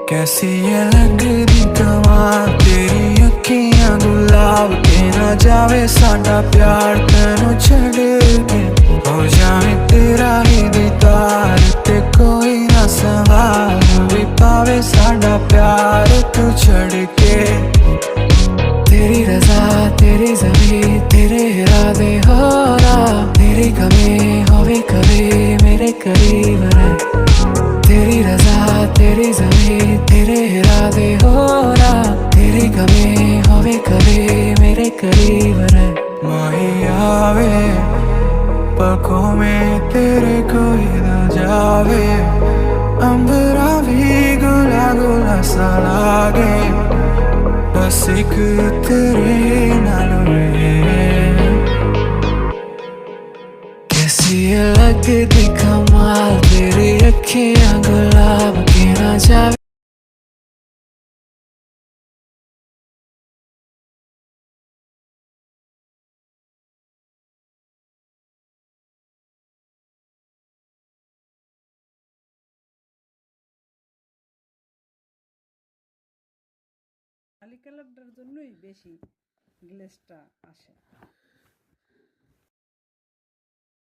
कैसी ये लगदी कमाल तेरी अखियां गुलाब के ना जावे साडा प्यार तेनू छड़ के हो जावे तेरा ही दीदार ते कोई ना सवाल भी पावे साडा प्यार तू छड़ के तेरी रजा तेरी ज़मीं तेरे इरादे हो रहा तेरी कमी होवे कभी मेरे करीब रह तेरी रजा तेरी ज़मीं तेरे इरादे हो रहा तेरी कमी होवे कभी मेरे करीब रह माही आवे पलकों में तेरे कोई ना जावे अंबरा भी गुला गुला सा लागे बस एक तेरे नाल रहे कैसी लगदी कमाल तेरी अखियां गुलाब के ना जावे খালি কালারটার জন্যই বেশি গ্লেজটা আসে।